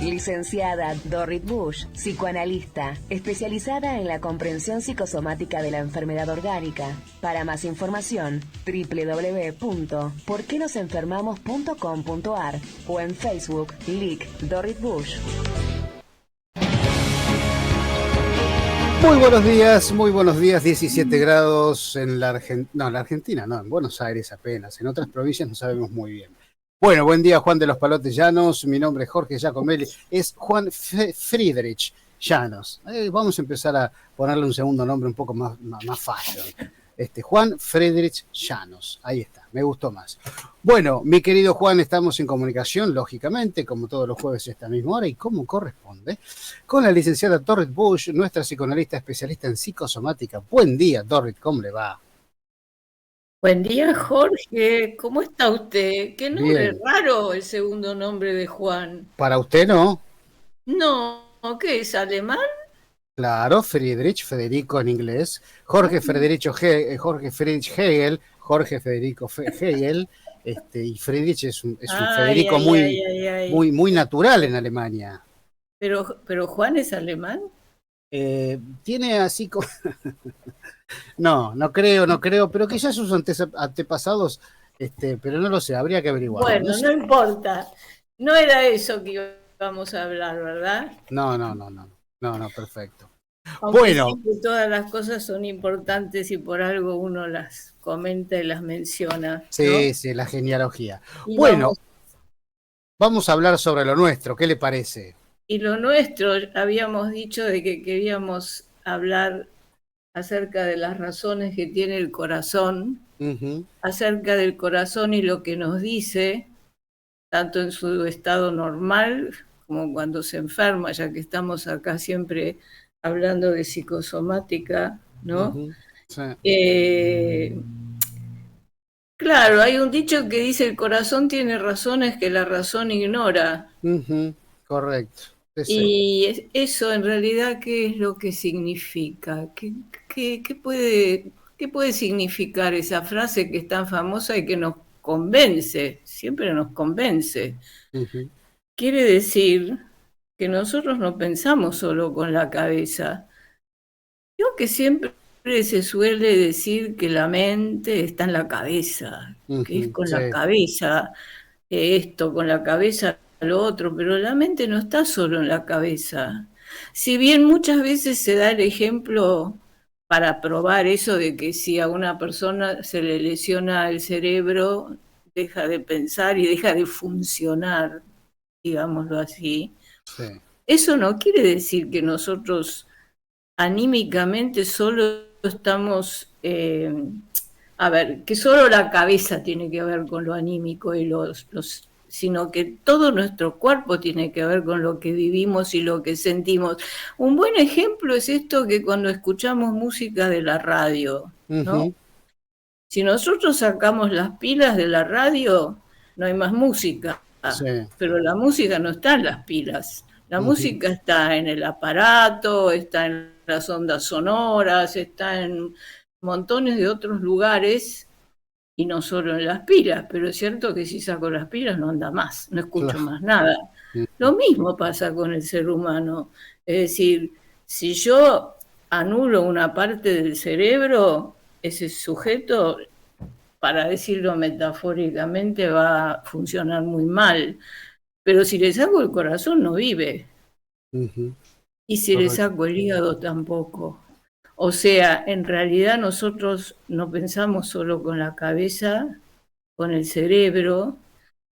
Licenciada Dorrit Bush, psicoanalista, especializada en la comprensión psicosomática de la enfermedad orgánica. Para más información, www.porquenosenfermamos.com.ar o en Facebook, Lic Dorrit Bush. Muy buenos días, 17 grados en la Argentina, no, en la Argentina no, en Buenos Aires apenas, en otras provincias no sabemos muy bien. Bueno, buen día Juan de los Palotes Llanos, mi nombre es Jorge Giacomelli, es Juan Friedrich Llanos. Vamos a empezar a ponerle un segundo nombre un poco más fashion. Juan Friedrich Llanos, ahí está, me gustó más. Bueno, mi querido Juan, estamos en comunicación, lógicamente, como todos los jueves a esta misma hora y como corresponde, con la licenciada Dorrit Bush, nuestra psicoanalista especialista en psicosomática. Buen día, Dorrit, ¿cómo le va? Buen día, Jorge. ¿Cómo está usted? Qué nombre Bien. raro el segundo nombre de Juan. ¿Para usted no? No, ¿qué es alemán? Claro, Friedrich, Federico en inglés, Jorge Friedrich Hegel, Jorge Federico Hegel, y Friedrich es un Ay, Federico ay, ay, ay, ay. muy natural en Alemania. Pero Juan es alemán. Tiene así como... No creo, pero quizás sus antepasados, pero no lo sé, habría que averiguarlo. Bueno, no importa. No era eso que íbamos a hablar, ¿verdad? No, perfecto. Aunque Bueno, siempre todas las cosas son importantes y por algo uno las comenta y las menciona, ¿no? sí, la genealogía. Y Bueno, vamos a hablar sobre lo nuestro, ¿qué le parece? Y lo nuestro, habíamos dicho de que queríamos hablar acerca de las razones que tiene el corazón, acerca del corazón y lo que nos dice, tanto en su estado normal como cuando se enferma, ya que estamos acá siempre hablando de psicosomática, ¿no? Sí. Claro, hay un dicho que dice el corazón tiene razones que la razón ignora. Correcto. Y eso en realidad, ¿qué es lo que significa? ¿Qué puede significar esa frase que es tan famosa y que nos convence? Siempre nos convence. Quiere decir que nosotros no pensamos solo con la cabeza. Creo que siempre se suele decir que la mente está en la cabeza, que es con la cabeza esto, con la cabeza lo otro, pero la mente no está solo en la cabeza. Si bien muchas veces se da el ejemplo para probar eso de que si a una persona se le lesiona el cerebro, deja de pensar y deja de funcionar, digámoslo así. Sí. Eso no quiere decir que nosotros anímicamente solo estamos, que solo la cabeza tiene que ver con lo anímico y sino que todo nuestro cuerpo tiene que ver con lo que vivimos y lo que sentimos. Un buen ejemplo es esto que cuando escuchamos música de la radio, ¿no? Si nosotros sacamos las pilas de la radio, no hay más música, pero la música no está en las pilas. La música está en el aparato, está en las ondas sonoras, está en montones de otros lugares y no solo en las pilas, pero es cierto que si saco las pilas no anda más, no escucho más nada. Lo mismo pasa con el ser humano. Es decir, si yo anulo una parte del cerebro, ese sujeto, para decirlo metafóricamente, va a funcionar muy mal. Pero si le saco el corazón no vive. Y si le saco el hígado tampoco. O sea, en realidad nosotros no pensamos solo con la cabeza, con el cerebro,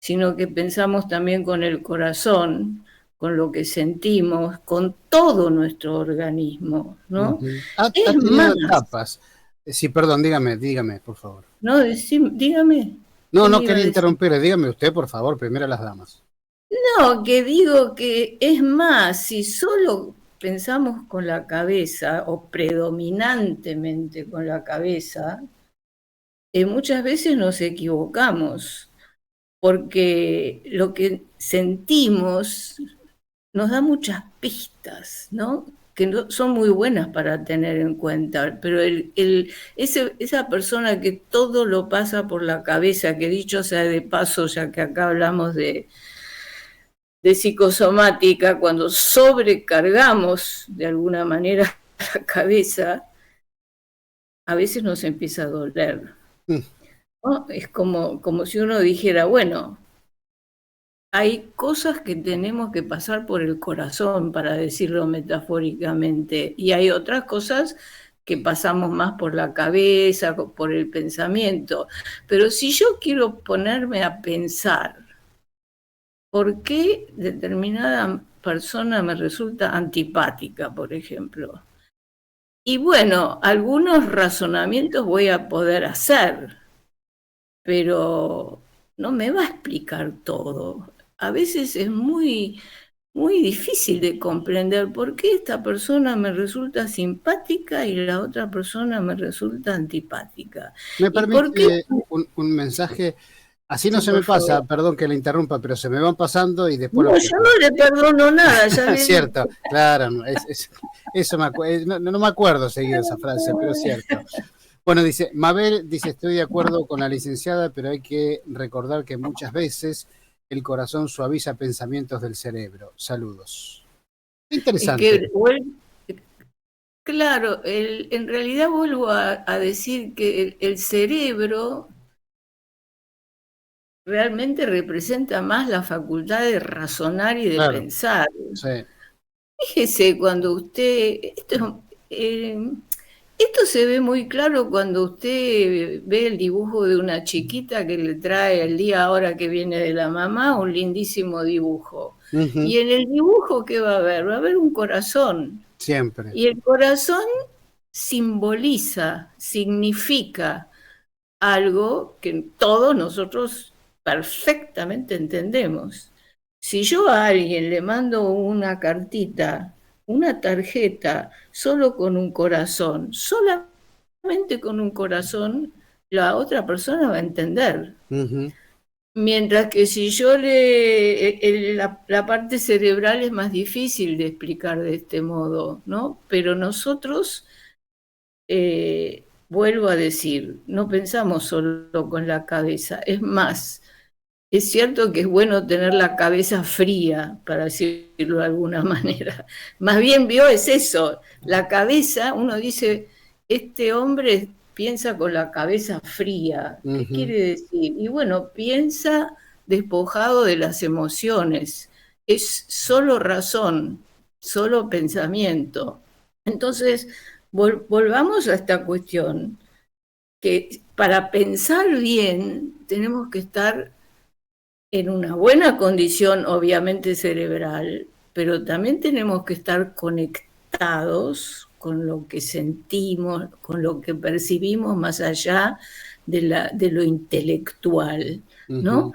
sino que pensamos también con el corazón, con lo que sentimos, con todo nuestro organismo, ¿no? Ha Es tenido más, etapas. Sí, perdón, dígame, por favor. no, dígame. No quería interrumpir, dígame usted, por favor, primero las damas. No, que digo que es más, si solo pensamos con la cabeza o predominantemente con la cabeza, muchas veces nos equivocamos, porque lo que sentimos nos da muchas pistas, ¿no? Que no, son muy buenas para tener en cuenta, pero esa persona que todo lo pasa por la cabeza, que dicho sea de paso, ya que acá hablamos de de psicosomática, cuando sobrecargamos de alguna manera la cabeza, a veces nos empieza a doler, ¿no? Es como si uno dijera, bueno, hay cosas que tenemos que pasar por el corazón, para decirlo metafóricamente, y hay otras cosas que pasamos más por la cabeza, por el pensamiento. Pero si yo quiero ponerme a pensar, ¿por qué determinada persona me resulta antipática, por ejemplo? Y bueno, algunos razonamientos voy a poder hacer, pero no me va a explicar todo. A veces es muy, muy difícil de comprender por qué esta persona me resulta simpática y la otra persona me resulta antipática. ¿Me ¿Y por qué? permite un mensaje? Así no Sí, se me por pasa, favor. perdón que le interrumpa, pero se me van pasando y después No, los yo pierdo. no le perdono nada, ya le dije. Cierto, claro, eso no me acuerdo seguido esa frase, pero es cierto. Bueno, dice, Mabel dice, estoy de acuerdo con la licenciada, pero hay que recordar que muchas veces el corazón suaviza pensamientos del cerebro. Saludos. Es Interesante. que, claro, en realidad vuelvo a decir que el cerebro realmente representa más la facultad de razonar y de Claro, pensar. sí. Fíjese cuando usted, esto se ve muy claro cuando usted ve el dibujo de una chiquita que le trae el día ahora que viene de la mamá, un lindísimo dibujo. Ujú, Y en el dibujo, ¿qué va a haber? Va a haber un corazón. siempre. Y el corazón simboliza, significa algo que todos nosotros perfectamente entendemos. Si yo a alguien le mando una cartita, una tarjeta, solo con un corazón, solamente con un corazón, la otra persona va a entender. Ujú, Mientras que si yo la parte cerebral es más difícil de explicar de este modo, ¿no? Pero nosotros vuelvo a decir, no pensamos solo con la cabeza, es más, es cierto que es bueno tener la cabeza fría, para decirlo de alguna manera. Más bien vio es eso, la cabeza, uno dice, este hombre piensa con la cabeza fría. ¿Qué ujú, quiere decir? Y bueno, piensa despojado de las emociones, es solo razón, solo pensamiento. Entonces, volvamos a esta cuestión, que para pensar bien tenemos que estar en una buena condición, obviamente cerebral, pero también tenemos que estar conectados con lo que sentimos, con lo que percibimos más allá de lo intelectual, ¿no? ujú.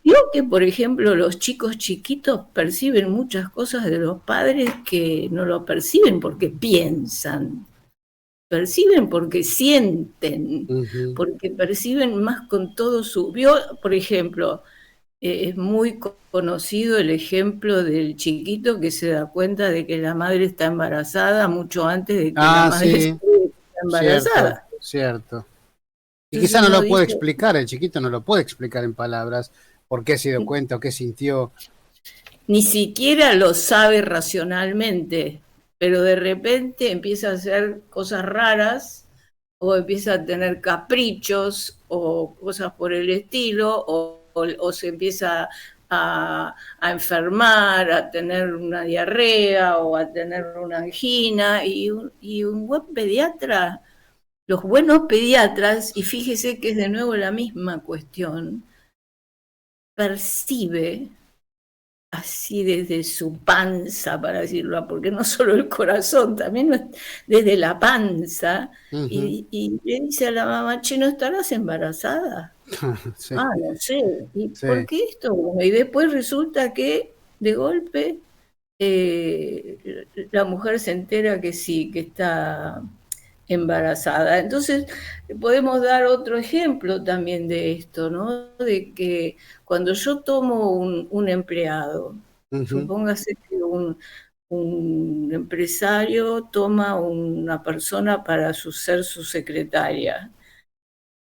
Yo que, por ejemplo, los chicos chiquitos perciben muchas cosas de los padres que no lo perciben porque piensan, perciben porque sienten, Ujú. porque perciben más con todo su... Vio, por ejemplo, es muy conocido el ejemplo del chiquito que se da cuenta de que la madre está embarazada mucho antes de que la Ah, madre sí, esté cierto, embarazada. cierto. Y Entonces quizá no uno lo puede dice, explicar, el chiquito no lo puede explicar en palabras por qué se dio cuenta o qué sintió. ni siquiera lo sabe racionalmente, pero de repente empieza a hacer cosas raras o empieza a tener caprichos o cosas por el estilo o se empieza a enfermar, a tener una diarrea o a tener una angina y un buen pediatra, los buenos pediatras, y fíjese que es de nuevo la misma cuestión, percibe así desde su panza, para decirlo, porque no solo el corazón, también desde la panza, Ujú. y le dice a la mamá, che, ¿no estarás embarazada? Sí, Ah, no sé. ¿Y por sí. qué esto? Bueno, y después resulta que de golpe la mujer se entera que sí, que está embarazada. Entonces, podemos dar otro ejemplo también de esto, ¿no? De que cuando yo tomo un empleado, Ujú. supóngase que un empresario toma una persona para ser su secretaria,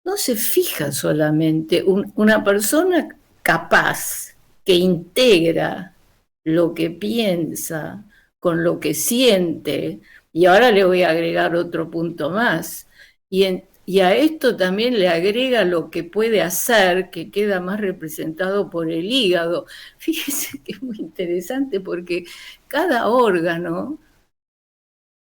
no se fija solamente una persona capaz que integra. lo que piensa, con lo que siente, y ahora le voy a agregar otro punto más, y a esto también le agrega lo que puede hacer, que queda más representado por el hígado. Fíjese que es muy interesante porque cada órgano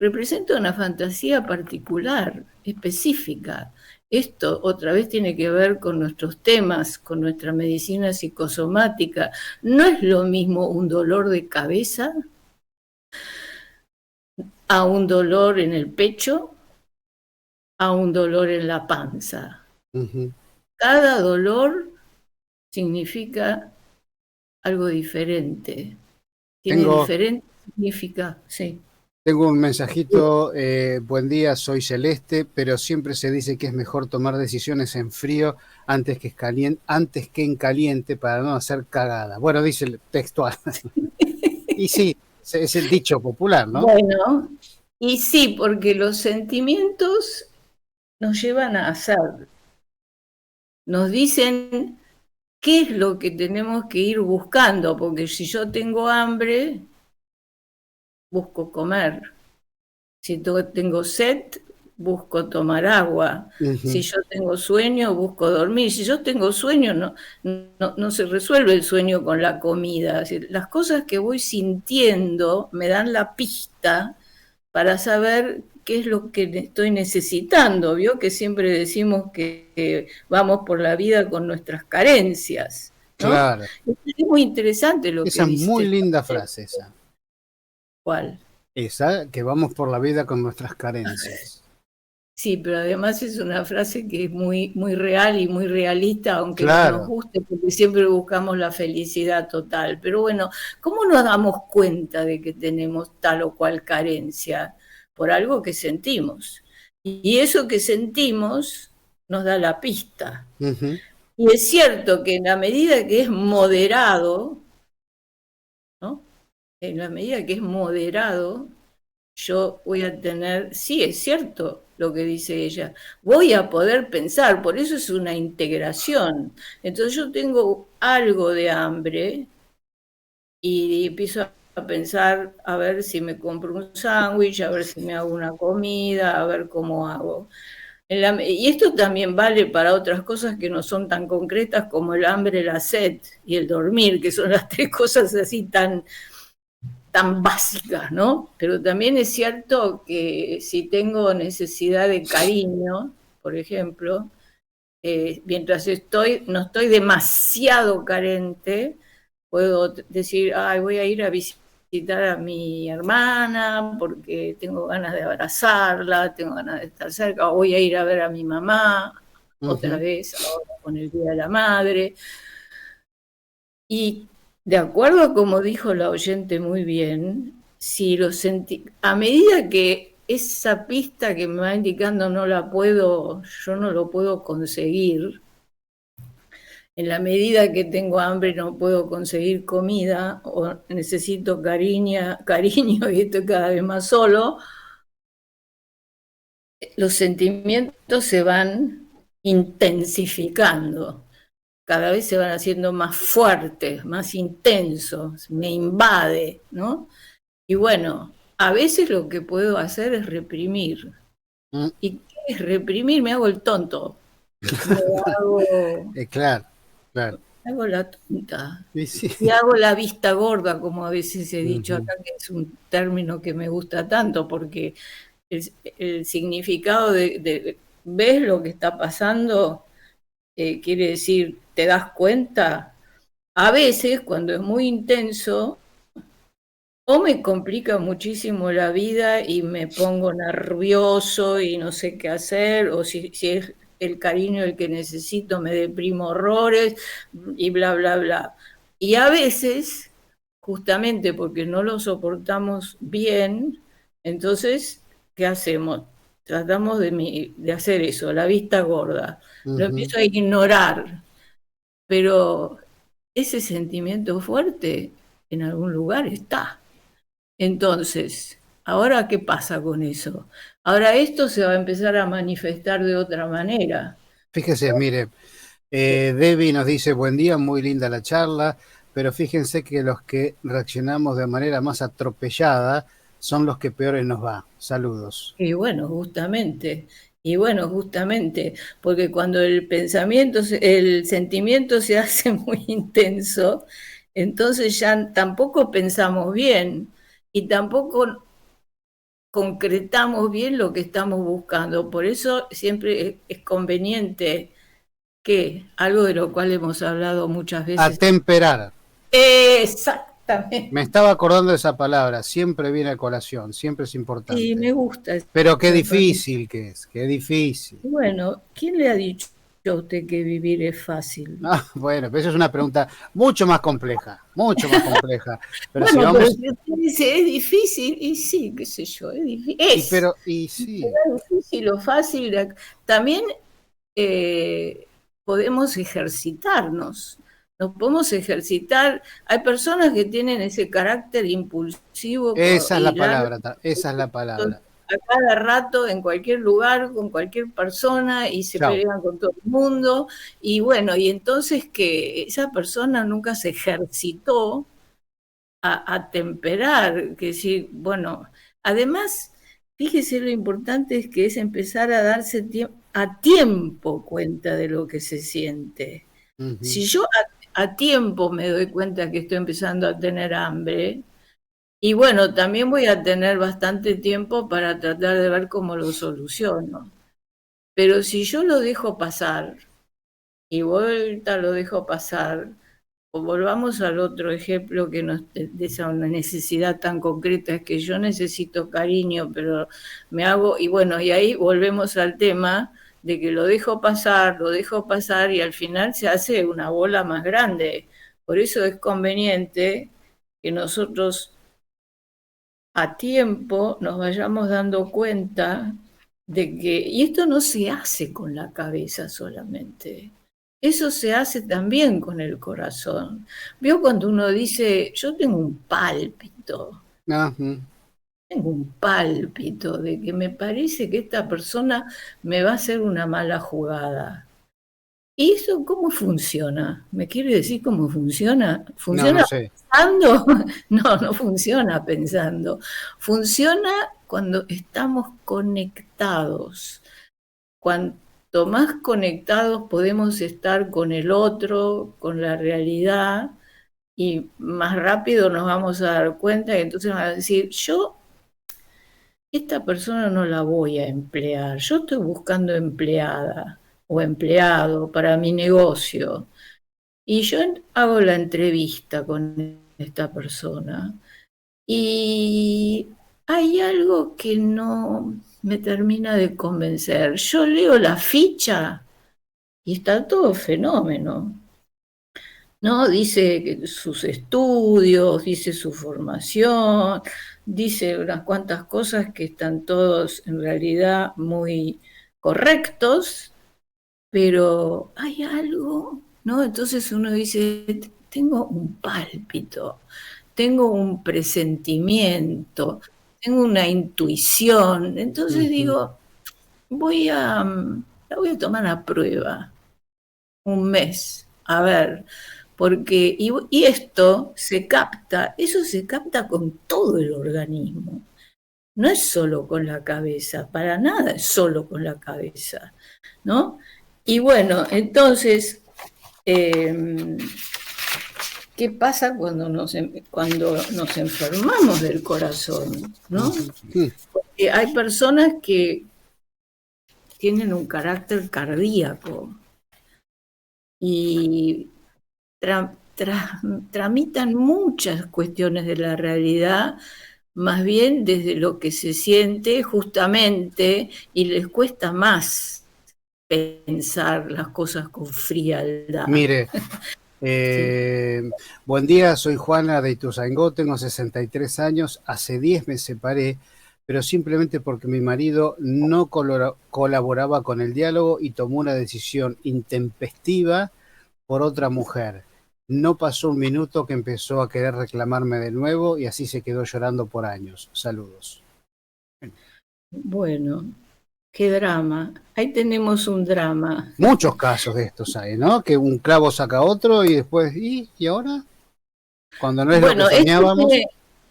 representa una fantasía particular, específica. Esto otra vez tiene que ver con nuestros temas, con nuestra medicina psicosomática. No es lo mismo un dolor de cabeza a un dolor en el pecho, a un dolor en la panza. Ujú. Cada dolor significa algo diferente. Tiene Tengo, diferente significado, sí. tengo un mensajito, buen día, soy Celeste, pero siempre se dice que es mejor tomar decisiones en frío antes que en caliente para no hacer cagada. Bueno, dice el textual. Y sí, es el dicho popular, ¿no? Bueno, y sí, porque los sentimientos nos llevan a hacer, nos dicen qué es lo que tenemos que ir buscando, porque si yo tengo hambre, busco comer. Si tengo sed, busco tomar agua. Si Ujú. yo tengo sueño, busco dormir. Si yo tengo sueño, no se resuelve el sueño con la comida. Es decir, las cosas que voy sintiendo me dan la pista para saber qué es lo que estoy necesitando. Vio que siempre decimos que vamos por la vida con nuestras carencias, ¿no? Claro, Es muy interesante lo esa que es muy dice. linda frase esa. ¿Cuál? Esa, que vamos por la vida con nuestras carencias. Sí, pero además es una frase que es muy, muy real y muy realista, aunque no nos Claro, guste, porque siempre buscamos la felicidad total. Pero bueno, ¿cómo nos damos cuenta de que tenemos tal o cual carencia? Por algo que sentimos. Y eso que sentimos nos da la pista. ujú, Y es cierto que en la medida que es moderado, ¿no? En la medida que es moderado, yo voy a tener, sí, es cierto lo que dice ella, voy a poder pensar, por eso es una integración. Entonces yo tengo algo de hambre y empiezo a pensar a ver si me compro un sándwich, a ver si me hago una comida, a ver cómo hago. Y esto también vale para otras cosas que no son tan concretas como el hambre, la sed y el dormir, que son las tres cosas así tan básicas, ¿no? Pero también es cierto que si tengo necesidad de cariño, por ejemplo, mientras no estoy demasiado carente, puedo decir, ay, voy a ir a visitar a mi hermana porque tengo ganas de abrazarla, tengo ganas de estar cerca, o voy a ir a ver a mi mamá otra ujú. vez, ahora con el Día de la Madre. Y de acuerdo a como dijo la oyente muy bien, si lo sentí, a medida que esa pista que me va indicando yo no lo puedo conseguir, en la medida que tengo hambre no puedo conseguir comida o necesito cariño y estoy cada vez más solo, los sentimientos se van intensificando, cada vez se van haciendo más fuertes, más intensos, me invade, ¿no? Y bueno, a veces lo que puedo hacer es reprimir. Mm. ¿Y qué es reprimir? Me hago el tonto, me hago, Claro, claro. me hago la tonta. Y sí. Y hago la vista gorda, como a veces he dicho Ujú. acá, que es un término que me gusta tanto, porque el significado ¿ves lo que está pasando? Quiere decir, ¿te das cuenta? A veces, cuando es muy intenso, o me complica muchísimo la vida y me pongo nervioso y no sé qué hacer, o si es el cariño el que necesito, me deprimo horrores y bla, bla, bla. Y a veces, justamente porque no lo soportamos bien, entonces, ¿qué hacemos? Tratamos de hacer eso, la vista gorda. Lo Ujú. empiezo a ignorar, pero ese sentimiento fuerte en algún lugar está. Entonces, ¿ahora qué pasa con eso? Ahora esto se va a empezar a manifestar de otra manera. Fíjese, mire, Debbie nos dice, buen día, muy linda la charla. pero fíjense que los que reaccionamos de manera más atropellada son los que peores nos va. Saludos. Y bueno, justamente, porque cuando el pensamiento, el sentimiento se hace muy intenso, entonces ya tampoco pensamos bien y tampoco concretamos bien lo que estamos buscando. Por eso siempre es conveniente que, algo de lo cual hemos hablado muchas veces. Atemperar. Exactamente. Me estaba acordando de esa palabra, siempre viene a colación, siempre es importante. Sí, me gusta. Pero qué difícil que es, qué difícil. Bueno, ¿quién le ha dicho a usted que vivir es fácil? Bueno, pero eso es una pregunta mucho más compleja, mucho más compleja. Pero bueno, si vamos... pero si usted dice es difícil, y sí, qué sé yo, es difícil. Y sí. Es difícil o fácil. También podemos ejercitarnos. Nos podemos ejercitar. Hay personas que tienen ese carácter impulsivo. Esa es la palabra, esa es la palabra. A cada rato, en cualquier lugar, con cualquier persona, y se pelean con todo el mundo. Y bueno, y entonces que esa persona nunca se ejercitó a temperar, que decir, bueno, además, fíjese lo importante es que es empezar a darse a tiempo cuenta de lo que se siente. Si yo a tiempo me doy cuenta que estoy empezando a tener hambre, y bueno, también voy a tener bastante tiempo para tratar de ver cómo lo soluciono. Pero si yo lo dejo pasar, y vuelta lo dejo pasar, o volvamos al otro ejemplo que de esa una necesidad tan concreta, es que yo necesito cariño, pero me hago, y bueno, y ahí volvemos al tema de que lo dejo pasar, y al final se hace una bola más grande. Por eso es conveniente que nosotros a tiempo nos vayamos dando cuenta de que, y esto no se hace con la cabeza solamente, eso se hace también con el corazón. ¿Vio cuando uno dice, yo tengo un pálpito? Tengo un pálpito de que me parece que esta persona me va a hacer una mala jugada. ¿Y eso cómo funciona? ¿Me quiere decir cómo funciona? ¿Funciona no sé. pensando? No, no funciona pensando. Funciona cuando estamos conectados. Cuanto más conectados podemos estar con el otro, con la realidad, y más rápido nos vamos a dar cuenta y entonces vamos a decir, esta persona no la voy a emplear, yo estoy buscando empleada o empleado para mi negocio. Y yo hago la entrevista con esta persona y hay algo que no me termina de convencer. Yo leo la ficha y está todo fenómeno. ¿No? Dice sus estudios, dice su formación, dice unas cuantas cosas que están todos en realidad muy correctos, pero hay algo, ¿no? Entonces uno dice, tengo un pálpito, tengo un presentimiento, tengo una intuición, entonces digo, la voy a tomar a prueba, un mes, a ver, porque, y esto eso se capta con todo el organismo, no es solo con la cabeza, para nada es solo con la cabeza, ¿no? Y bueno, entonces, ¿qué pasa cuando nos enfermamos del corazón, ¿no? Porque hay personas que tienen un carácter cardíaco y tramitan muchas cuestiones de la realidad, más bien desde lo que se siente justamente, y les cuesta más pensar las cosas con frialdad. Mire, buen día, soy Juana de Ituzaingó, tengo 63 años, hace 10 me separé, pero simplemente porque mi marido no colaboraba con el diálogo y tomó una decisión intempestiva por otra mujer. No pasó un minuto que empezó a querer reclamarme de nuevo y así se quedó llorando por años. Saludos. Bueno, qué drama. Ahí tenemos un drama. Muchos casos de estos hay, ¿no? Que un clavo saca otro y después, ¿y ahora? Cuando no es lo que Bueno, soñábamos.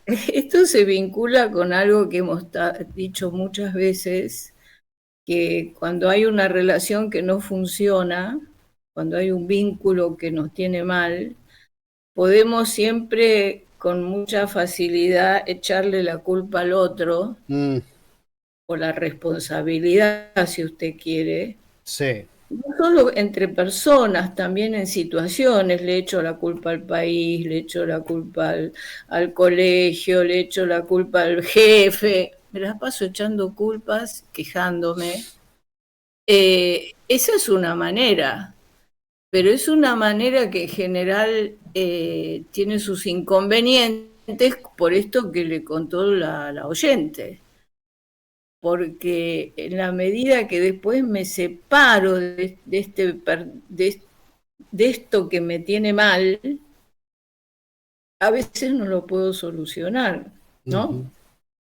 esto se vincula con algo que hemos dicho muchas veces, que cuando hay una relación que no funciona, cuando hay un vínculo que nos tiene mal, podemos siempre con mucha facilidad echarle la culpa al otro, Mm, o la responsabilidad, si usted quiere, sí. no solo entre personas, también en situaciones. Le echo la culpa al país, le echo la culpa al colegio, le echo la culpa al jefe, me las paso echando culpas, quejándome. Esa es una manera, pero es una manera que en general tiene sus inconvenientes, por esto que le contó la oyente, porque en la medida que después me separo de esto que me tiene mal, a veces no lo puedo solucionar, ¿no? Ujú.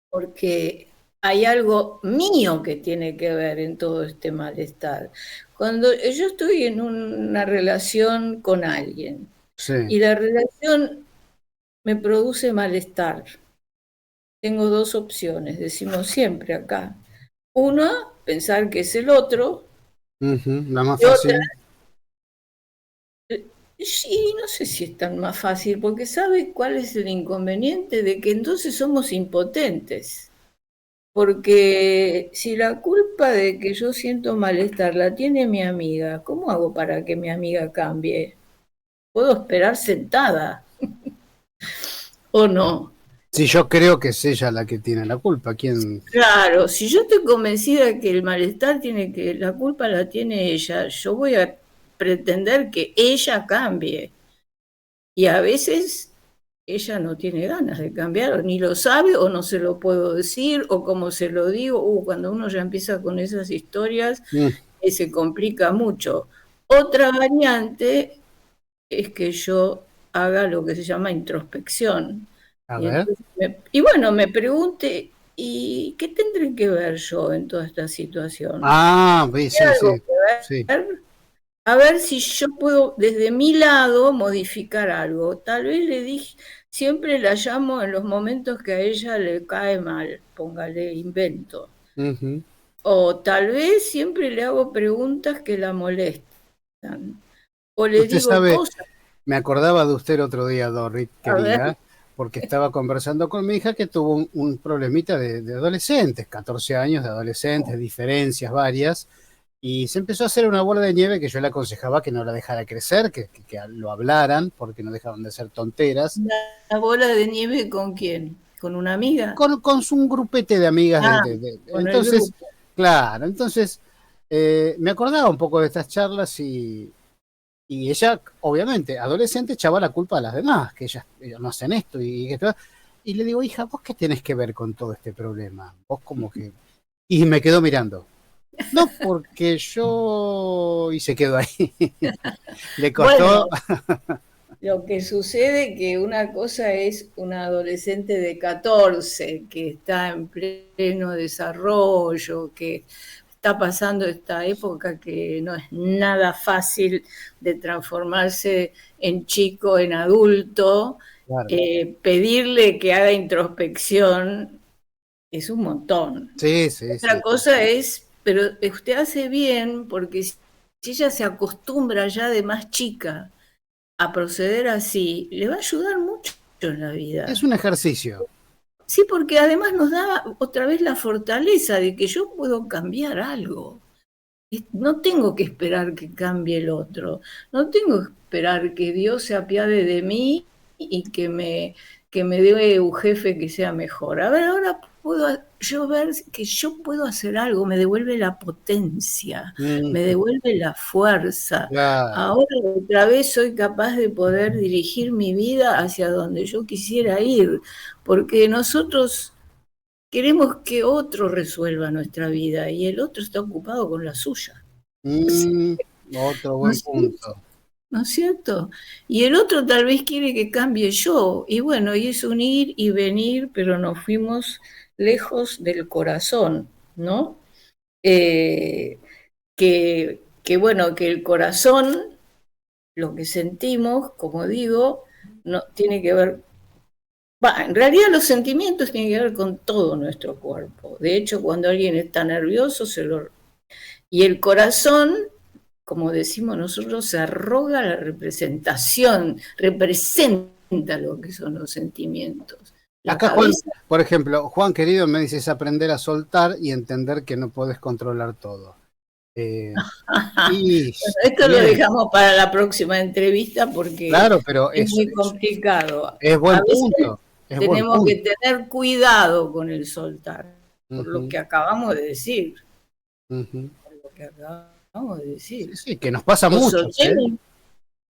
Porque hay algo mío que tiene que ver en todo este malestar. Cuando yo estoy en una relación con alguien Sí. y la relación me produce malestar, tengo dos opciones, decimos siempre acá. Una, pensar que es el otro, Ujú, la más y otra, fácil. sí, no sé si es tan más fácil, porque ¿sabe cuál es el inconveniente? De que entonces somos impotentes. Porque si la culpa de que yo siento malestar la tiene mi amiga, ¿cómo hago para que mi amiga cambie? ¿Puedo esperar sentada o no? Si yo creo que es ella la que tiene la culpa, ¿quién? Claro, si yo estoy convencida que el malestar la culpa la tiene ella, yo voy a pretender que ella cambie. Y a veces ella no tiene ganas de cambiar, o ni lo sabe, o no se lo puedo decir, o como se lo digo, cuando uno ya empieza con esas historias, Mm, se complica mucho. Otra variante es que yo haga lo que se llama introspección. a Y, ver. entonces y bueno, me pregunte, ¿y qué tendré que ver yo en toda esta situación? Ah, sí, ¿Tiene sí, algo sí. que Sí. ver? A ver si yo puedo desde mi lado modificar algo. Tal vez le dije, siempre la llamo en los momentos que a ella le cae mal, póngale invento. Ujú. O tal vez siempre le hago preguntas que la molestan. O le Usted digo sabe, cosas. me acordaba de usted el otro día, Dorrit, A ver, querida, porque estaba conversando con mi hija que tuvo un problemita de adolescentes, 14 años de adolescentes, diferencias varias, y se empezó a hacer una bola de nieve que yo le aconsejaba que no la dejara crecer, que lo hablaran, porque no dejaban de ser tonteras, ¿la bola de nieve con quién? ¿Con una amiga? con un grupete de amigas Ah, con el entonces, grupo. claro, entonces me acordaba un poco de estas charlas y ella, obviamente, adolescente, echaba la culpa a las demás, que ellas no hacen esto y le digo, hija, ¿vos qué tenés que ver con todo este problema? Vos como que... Y me quedó mirando. No, porque yo... Y se quedó ahí. Le costó... Bueno, lo que sucede que una cosa es una adolescente de 14 que está en pleno desarrollo, que está pasando esta época que no es nada fácil de transformarse en chico, en adulto. Claro. Pedirle que haga introspección es un montón. Sí, sí, Otra sí. cosa es, pero usted hace bien porque si ella se acostumbra ya de más chica a proceder así, le va a ayudar mucho en la Es vida. un ejercicio. Sí, porque además nos da otra vez la fortaleza de que yo puedo cambiar algo. No tengo que esperar que cambie el otro, no tengo que esperar que Dios se apiade de mí y que me dé un jefe que sea mejor. A ver, ahora puedo yo ver que yo puedo hacer algo, me devuelve la potencia, Mm, me devuelve la fuerza. claro. Ahora otra vez soy capaz de poder dirigir mi vida hacia donde yo quisiera ir, porque nosotros queremos que otro resuelva nuestra vida y el otro está ocupado con la suya. Mm, otro ¿No buen es cierto? punto. ¿No es cierto? Y el otro tal vez quiere que cambie yo. Y bueno, y es un ir y venir, pero nos fuimos lejos del corazón, ¿no? Eh, que bueno, que el corazón, lo que sentimos, como digo, no tiene que ver, en realidad los sentimientos tienen que ver con todo nuestro cuerpo. De hecho, cuando alguien está nervioso, y el corazón, como decimos nosotros, se arroga la representación, representa lo que son los sentimientos. La Acá Juan, cabeza, por ejemplo, Juan querido me dice es aprender a soltar y entender que no podés controlar todo. Y bueno, esto lo bien, dejamos para la próxima entrevista porque claro, pero es muy complicado. es A buen veces punto, es buen tenemos que punto. tener cuidado con el soltar, por lo Ujú, que acabamos de decir. ujú. Por lo que acabamos de Sí, decir. sí, que nos pasa a O muchos, ¿eh?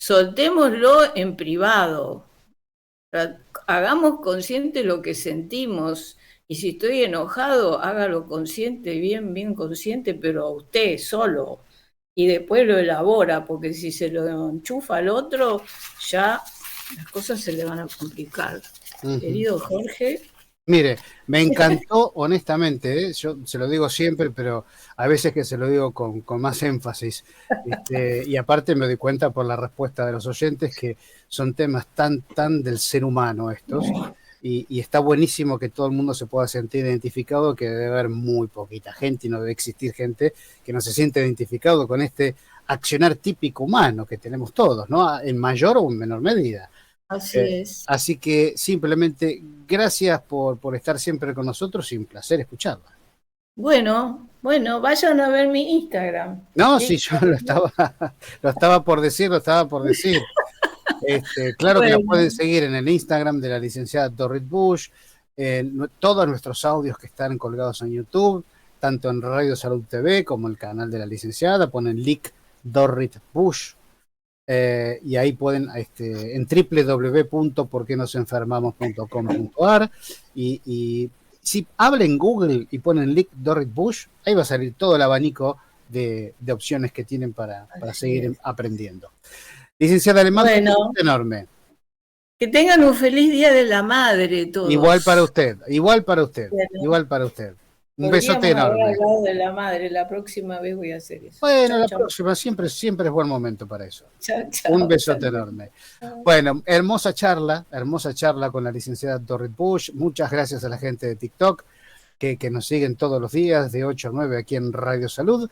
soltémoslo en privado. Hagamos consciente lo que sentimos. Y si estoy enojado, hágalo consciente, bien, bien consciente, pero a usted solo. Y después lo elabora, porque si se lo enchufa al otro, ya las cosas se le van a complicar. Ujú. Querido Jorge. Mire, me encantó, honestamente, ¿eh? Yo se lo digo siempre, pero a veces que se lo digo con más énfasis. Y aparte me doy cuenta por la respuesta de los oyentes que son temas tan del ser humano estos, y está buenísimo que todo el mundo se pueda sentir identificado, que debe haber muy poquita gente y no debe existir gente que no se siente identificado con este accionar típico humano que tenemos todos, ¿no? En mayor o en menor medida. Así es. Así que simplemente gracias por estar siempre con nosotros y un placer escucharla. Bueno, bueno, vayan a ver mi Instagram. No, sí, yo Listo. lo estaba por decir, lo estaba por decir. Claro que la pueden Bueno, seguir en el Instagram de la licenciada Dorrit Bush, todos nuestros audios que están colgados en YouTube, tanto en Radio Salud TV como el canal de la licenciada, ponen Lic Dorrit Bush. Y ahí pueden en www.porquenosenfermamos.com.ar y si hablen Google y ponen Lick Dorrit Bush, ahí va a salir todo el abanico de opciones que tienen para así seguir es. aprendiendo. Licenciada, le mando un beso Bueno, enorme. que tengan un feliz Día de la Madre Igual para todos. usted, igual para usted, Bueno, igual para usted. Un besote podríamos haber enorme. hablado de la madre. La próxima vez voy a hacer eso. Bueno, Chau, la chau. próxima siempre es buen momento para eso. Chau, Un chau. Hasta besote luego. enorme. Bueno, hermosa charla con la licenciada Dorrit Bush. Muchas gracias a la gente de TikTok que nos siguen todos los días de 8 a 9 aquí en Radio Salud.